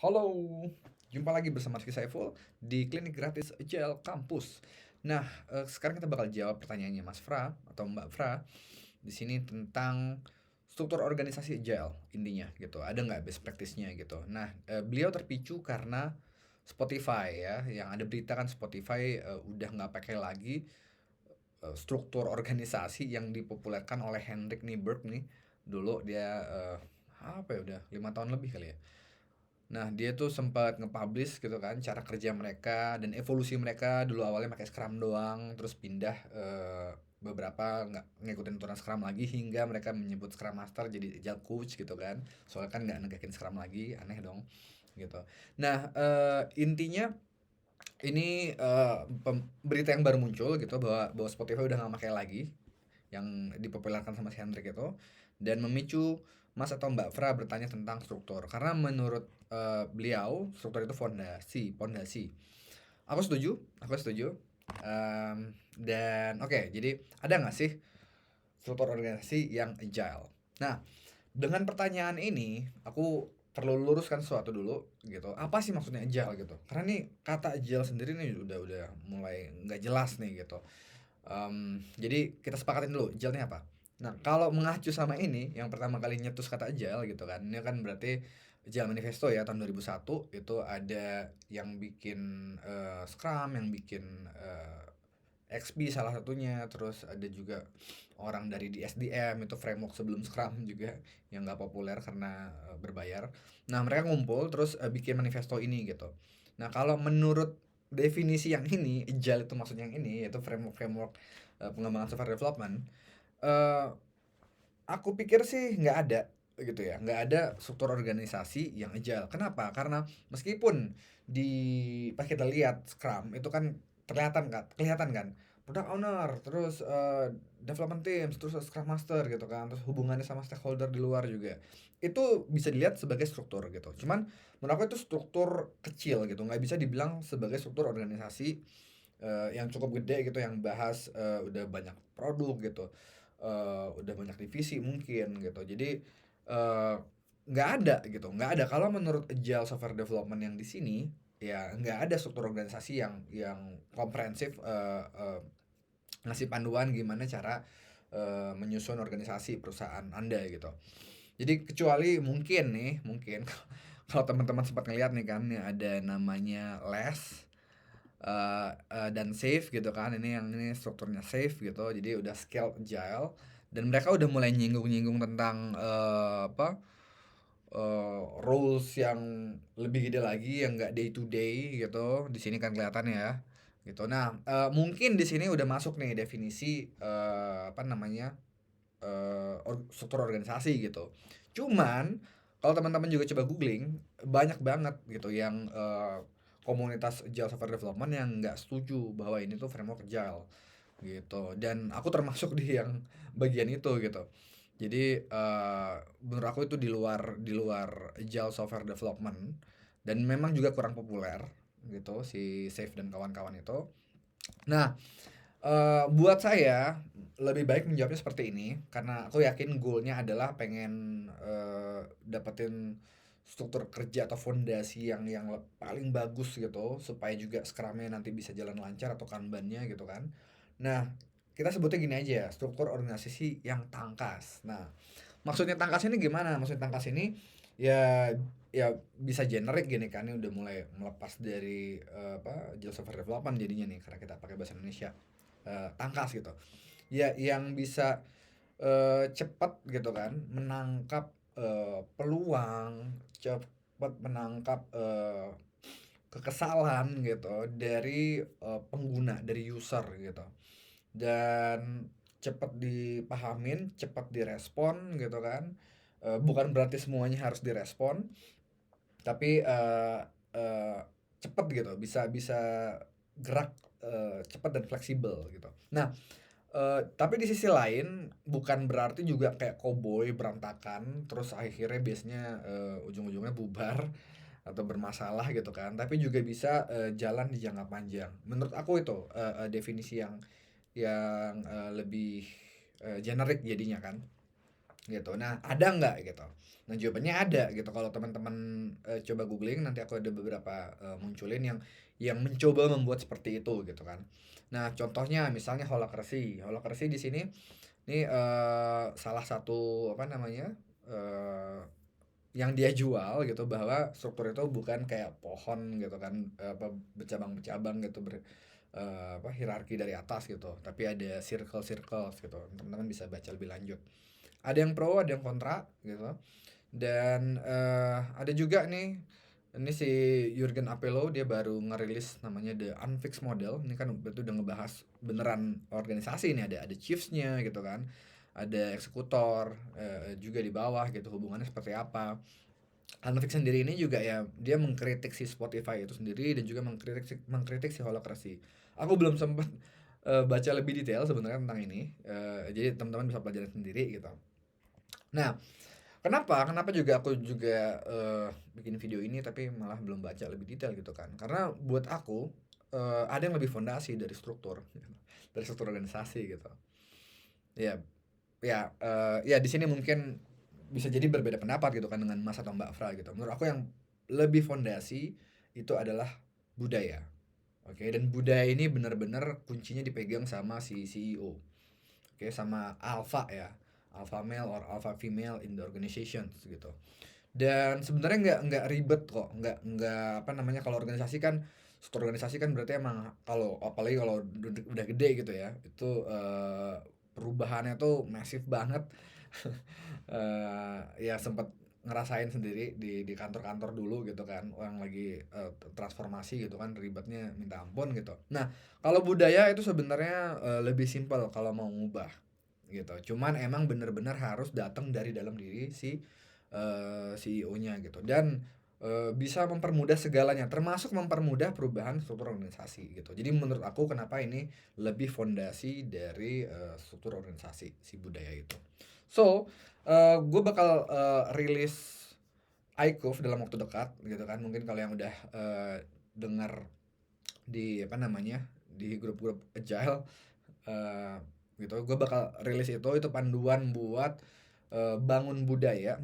Halo, jumpa lagi bersama Rizky Saiful di Klinik Gratis JL Kampus. Nah, sekarang kita bakal jawab pertanyaannya Mas Fra atau Mbak Fra di sini tentang struktur organisasi JL intinya gitu. Ada nggak best practice-nya gitu. Nah, beliau terpicu karena Spotify ya, yang ada berita kan Spotify udah nggak pakai lagi struktur organisasi yang dipopulerkan oleh Henrik Nyberg nih. Dulu dia apa ya, udah 5 tahun lebih kali ya. Nah, dia tuh sempat nge-publish gitu kan cara kerja mereka dan evolusi mereka. Dulu awalnya pakai Scrum doang, terus pindah beberapa nggak ngikutin aturan Scrum lagi hingga mereka menyebut Scrum Master jadi Agile Coach gitu kan. Soalnya kan nggak negakin Scrum lagi, aneh dong gitu. Nah, intinya ini berita yang baru muncul gitu bahwa Spotify udah nggak pakai lagi yang dipopulerkan sama si Hendrik itu, dan memicu Mas atau Mbak Fra bertanya tentang struktur karena menurut beliau struktur itu fondasi. Aku setuju. Dan oke, jadi ada nggak sih struktur organisasi yang agile? Nah, dengan pertanyaan ini aku perlu luruskan sesuatu dulu gitu. Apa sih maksudnya agile gitu? Karena nih kata agile sendiri nih udah mulai nggak jelas nih gitu. Jadi kita sepakatin dulu agile-nya apa. Nah, kalau mengacu sama ini, yang pertama kali nyetus kata agile gitu kan, ini kan berarti Agile Manifesto ya tahun 2001 itu ada yang bikin Scrum, yang bikin XP salah satunya, terus ada juga orang dari di SDM itu framework sebelum Scrum juga yang nggak populer karena berbayar. Nah, mereka ngumpul terus bikin manifesto ini gitu. Nah, kalau menurut definisi yang ini, agile itu maksudnya yang ini, yaitu framework-framework pengembangan software development. eh Aku pikir sih nggak ada gitu ya, nggak ada struktur organisasi yang agile. Kenapa? Karena meskipun di pas kita lihat Scrum itu kan kelihatan kan product owner, terus development team, terus Scrum Master gitu kan, terus hubungannya sama stakeholder di luar juga. Itu bisa dilihat sebagai struktur gitu. Cuman menurut aku itu struktur kecil gitu, nggak bisa dibilang sebagai struktur organisasi yang cukup gede gitu, yang bahas udah banyak produk gitu, udah banyak divisi mungkin gitu. Jadi eh, nggak ada gitu, nggak ada. Kalau menurut Agile Software Development yang di sini ya nggak ada struktur organisasi yang komprehensif, ngasih panduan gimana cara menyusun organisasi perusahaan Anda gitu. Jadi kecuali mungkin kalau teman-teman sempat ngeliat nih kan, ya ada namanya LESS dan Safe gitu kan. Ini strukturnya Safe gitu. Jadi udah scale agile dan mereka udah mulai nyinggung-nyinggung tentang rules yang lebih gede lagi yang enggak day to day gitu. Di sini kan kelihatan ya gitu. Nah, mungkin di sini udah masuk nih definisi apa namanya? Struktur organisasi gitu. Cuman kalau teman-teman juga coba googling, banyak banget gitu yang komunitas Agile Software Development yang nggak setuju bahwa ini tuh framework Agile gitu. Dan aku termasuk di yang bagian itu gitu. Jadi menurut aku itu di luar Agile Software Development, dan memang juga kurang populer gitu si Safe dan kawan-kawan itu. Nah, buat saya lebih baik menjawabnya seperti ini karena aku yakin goalnya adalah pengen dapetin struktur kerja atau fondasi yang paling bagus gitu supaya juga Scrum-nya nanti bisa jalan lancar atau Kanban-nya gitu kan. Nah, kita sebutnya gini aja, struktur organisasi yang tangkas. Nah, maksudnya tangkas ini gimana? Maksudnya tangkas ini ya ya bisa generik gini kan, ini udah mulai melepas dari Agile Software Development jadinya nih karena kita pakai bahasa Indonesia. Tangkas gitu. Ya yang bisa cepat gitu kan menangkap peluang, cepat menangkap kekesalan gitu dari pengguna, dari user gitu. Dan cepat dipahamin, cepat direspon gitu kan. Bukan berarti semuanya harus direspon, tapi cepat gitu, bisa bisa gerak cepat dan fleksibel gitu. Nah, tapi di sisi lain bukan berarti juga kayak koboi berantakan terus akhirnya biasanya ujung-ujungnya bubar atau bermasalah gitu kan, tapi juga bisa jalan di jangka panjang. Menurut aku itu definisi yang lebih generik jadinya kan. gitu. Nah, ada nggak gitu? Nah, jawabannya ada gitu. Kalau teman-teman coba googling, nanti aku ada beberapa munculin yang mencoba membuat seperti itu gitu kan. Nah, contohnya misalnya Holacracy. Holacracy di sini ini salah satu apa namanya? eh yang dia jual gitu, bahwa struktur itu bukan kayak pohon gitu kan, apa, bercabang-bercabang gitu, apa, hierarki dari atas gitu, tapi ada circle-circle gitu. Teman-teman bisa baca lebih lanjut. Ada yang pro, ada yang kontra gitu. Dan ada juga nih, ini si Jurgen Apello, dia baru ngerilis namanya The Unfixed Model. Ini kan berarti udah ngebahas beneran organisasi. Ini ada chiefs-nya gitu kan, ada eksekutor juga di bawah gitu, hubungannya seperti apa. Unfixed sendiri ini juga ya, dia mengkritik si Spotify itu sendiri, dan juga mengkritik si Holacracy. Aku belum sempat baca lebih detail sebenarnya tentang ini. Jadi teman-teman bisa pelajari sendiri gitu. Nah, kenapa juga aku juga bikin video ini tapi malah belum baca lebih detail gitu kan? Karena buat aku ada yang lebih fondasi dari struktur, dari struktur organisasi gitu. Ya, ya di sini mungkin bisa jadi berbeda pendapat gitu kan dengan Mas atau Mbak Fra gitu. Menurut aku yang lebih fondasi itu adalah budaya. Oke, dan budaya ini benar-benar kuncinya dipegang sama si CEO. Oke, sama alpha ya. Alpha male or alpha female in the organization gitu. Dan sebenarnya nggak ribet kok. Nggak apa namanya, kalau organisasi kan, struktur organisasi kan berarti emang, kalau apalagi kalau udah gede gitu ya, itu perubahannya tuh masif banget. Ya sempet ngerasain sendiri di kantor-kantor dulu gitu kan, orang lagi transformasi gitu kan, ribetnya minta ampun gitu. Nah, kalau budaya itu sebenarnya lebih simpel kalau mau ngubah gitu. Cuman emang bener-bener harus datang dari dalam diri si CEO-nya gitu, dan bisa mempermudah segalanya, termasuk mempermudah perubahan struktur organisasi gitu. Jadi menurut aku kenapa ini lebih fondasi dari struktur organisasi si budaya itu. So, gue bakal rilis iCove dalam waktu dekat gitu kan. Mungkin kalau yang udah dengar di apa namanya, di grup-grup agile eh gitu, gue bakal rilis itu panduan buat membangun budaya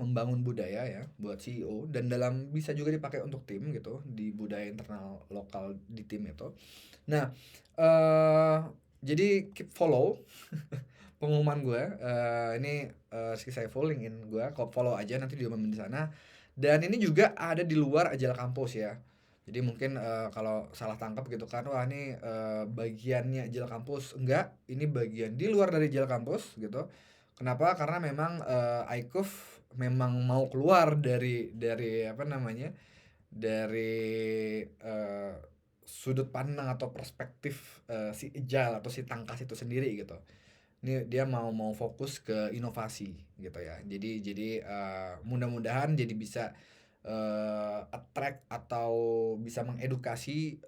ya buat CEO, dan bisa juga dipakai untuk tim gitu, di budaya internal lokal di tim itu. Nah, eh jadi keep follow pengumuman gue. Ini Rizky Saiful, LinkedIn gue, kok follow aja, nanti diumumin di sana. Dan ini juga ada di luar Agile Campus ya. Jadi mungkin kalau salah tangkap gitu kan, wah ini bagiannya Agile Campus. Enggak, ini bagian di luar dari Agile Campus gitu. Kenapa? Karena memang iCove memang mau keluar dari apa namanya, dari sudut pandang atau perspektif si Agile atau si Tangkas itu sendiri gitu. Ini dia mau fokus ke inovasi gitu ya. Jadi mudah-mudahan jadi bisa attract atau bisa mengedukasi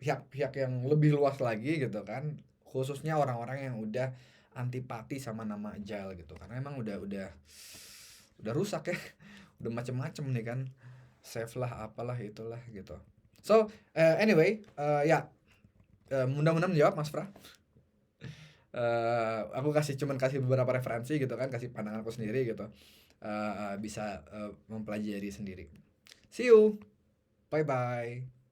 pihak-pihak yang lebih luas lagi gitu kan, khususnya orang-orang yang udah antipati sama nama Agile gitu, karena emang udah rusak ya. Udah macem-macem nih kan, save lah apalah itulah gitu. So anyway, ya mudah-mudahan menjawab Mas Fra. Aku cuman kasih beberapa referensi gitu kan, kasih pandanganku sendiri gitu. Bisa mempelajari sendiri. See you, bye bye.